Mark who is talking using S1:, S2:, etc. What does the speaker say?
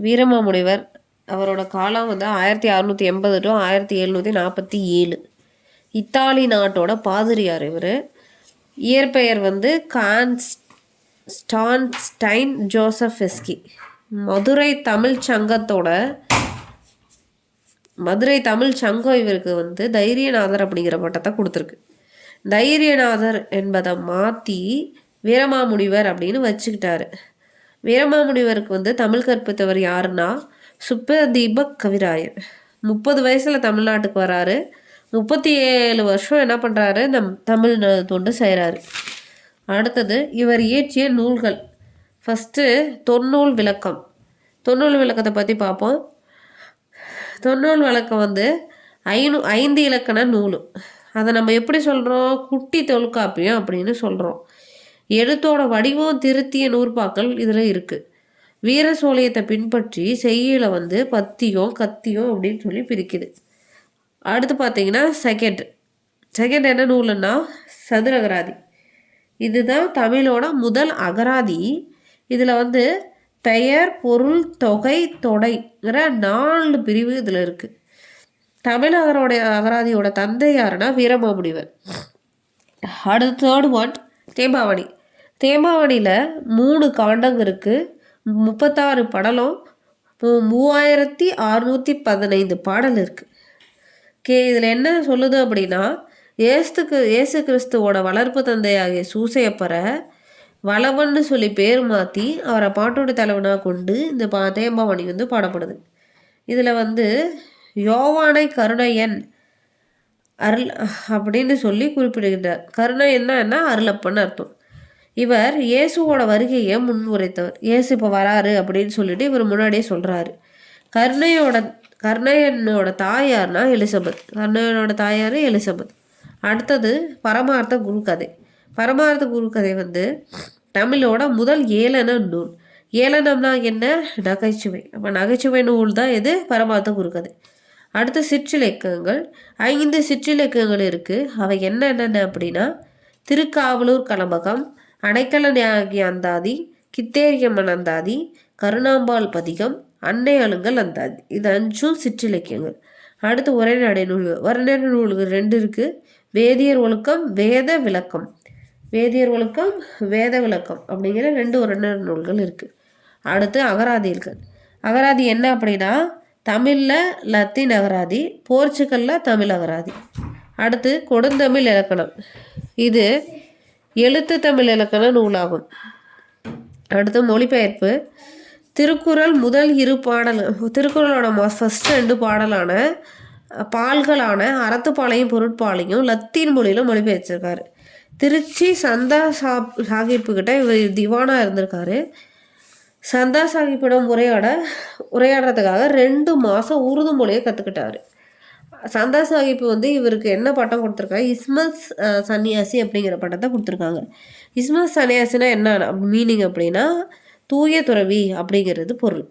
S1: வீரமாமுனிவர் அவரோட காலம் வந்து 1680 டு 1747. இத்தாலி நாட்டோட பாதிரியார் இவர். இயற்பெயர் வந்து கான்ஸ்டான்டைன் ஜோசஃபெஸ்கி. மதுரை தமிழ் சங்கம் இவருக்கு வந்து தைரியநாதர் அப்படிங்கிற பட்டத்தை கொடுத்துருக்கு. தைரியநாதர் என்பதை மாற்றி வீரமாமுனிவர் அப்படின்னு வச்சுக்கிட்டாரு. வீரமாமுனிவருக்கு வந்து தமிழ் கற்பித்தவர் யாருன்னா சுப்பதீபக் கவிராயர். 30 வயசில் தமிழ்நாட்டுக்கு வராரு. 37 வருஷம் என்ன பண்ணுறாரு, தமிழ் தொண்டு செய்கிறாரு. அடுத்தது இவர் இயற்றிய நூல்கள். ஃபஸ்ட்டு தொன்னூல் விளக்கம். தொன்னூல் விளக்கத்தை பற்றி பார்ப்போம். தொன்னூல் விளக்கம் வந்து 5 இலக்கண நூல். அதை நம்ம எப்படி சொல்கிறோம், குட்டி தொல்காப்பியம் அப்படின்னு சொல்கிறோம். எழுத்தோட வடிவம் திருத்திய நூற்பாக்கள் இதில் இருக்குது. வீர சோழியத்தை பின்பற்றி செய்யுளை வந்து பத்தியம் கத்தியம் அப்படின்னு சொல்லி பிரிக்குது. அடுத்து பார்த்தீங்கன்னா செகண்ட் என்ன நூலுன்னா சதுரகராதி. இதுதான் தமிழோட முதல் அகராதி. இதில் வந்து பெயர், பொருள், தொகை, தொடைங்கிற 4 பிரிவு இதில் இருக்குது. தமிழ் அகராதியோட தந்தை யாருன்னா வீரமாமுனிவர். அடுத்த தேர்ட் ஒன் தேம்பாவணி. தேம்பாவணியில் 3 காண்டங்கள் இருக்குது. 36 படலம், 3615 பாடல் இருக்குது. இதில் என்ன சொல்லுது அப்படின்னா, ஏசு கிறிஸ்துவோட வளர்ப்பு தந்தையாகிய சூசையப்பரை வளவன்னு சொல்லி பேர் மாற்றி அவரை பாட்டோட தலைவனாக கொண்டு இந்த தேம்பாவணி வந்து பாடப்படுது. இதில் வந்து யோவானை கருணையன் அருள் அப்படின்னு சொல்லி குறிப்பிடுகின்றார். கருணையன்னா என்ன, அருளப்பன்னு அர்த்தம். இவர் இயேசுவோட வருகையை முன்னுரைத்தவர். இயேசு இப்போ வராரு அப்படின்னு சொல்லிட்டு இவர் முன்னாடியே சொல்கிறாரு. கருணையனோட தாயார்னா எலிசபெத். கருணையனோட தாயார் எலிசபெத். அடுத்தது பரமார்த்த குருகதை. பரமார்த்த குருகதை வந்து தமிழோட முதல் ஏளன நூல். ஏளனம்னா என்ன, நகைச்சுவை. அப்போ நகைச்சுவை நூல் தான் இது பரமார்த்த குருகதை. அடுத்து சிற்றிலக்கியங்கள். 5 சிற்றிலக்கியங்கள் இருக்குது. அவை என்னென்ன அப்படின்னா திருக்காவலூர் கலம்பகம், அடைக்கல நியாகி அந்தாதி, கித்தேரியம்மன் அந்தாதி, கருணாம்பாள் பதிகம், அன்னை அழுங்கல் அந்தாதி. இது 5 சிற்றிலக்கியங்கள். அடுத்து உரைநடை நூல்கள். உரைநடை நூல்கள் 2 இருக்குது. வேதியர் ஒழுக்கம், வேத விளக்கம். வேதியர் ஒழுக்கம், வேத விளக்கம் அப்படிங்கிற 2 உரைநடை நூல்கள் இருக்குது. அடுத்து அகராதிகள். அகராதி என்ன அப்படின்னா தமிழில் லத்தீன் அகராதி, போர்ச்சுகலில் தமிழ் அகராதி. அடுத்து கொடுந்தமிழ் இலக்கணம். இது எழுத்து தமிழ் இலக்கண நூலாகும். அடுத்து மொழிபெயர்ப்பு. திருக்குறள் முதல் 2 பாடல், திருக்குறளோட ஃபஸ்ட்டு 2 பாடலான பால்களான அறத்துப்பாலையும் பொருட்பாலையும் லத்தீன் மொழியில் மொழிபெயர்த்திருக்காரு. திருச்சி சந்தா சாஹிப்புக்கிட்ட இவர் திவானாக இருந்திருக்காரு. சந்தா சாஹிப்பிடம் உரையாடுறதுக்காக 2 மாதம் உருது மொழியை கற்றுக்கிட்டாரு. சந்தா சாஹிப் வந்து இவருக்கு என்ன பட்டம் கொடுத்துருக்காங்க, இஸ்மத் சன்னியாசி அப்படிங்கிற பட்டத்தை கொடுத்துருக்காங்க. இஸ்மத் சன்னியாசினா என்ன மீனிங் அப்படின்னா தூய துறவி அப்படிங்கிறது பொருள்.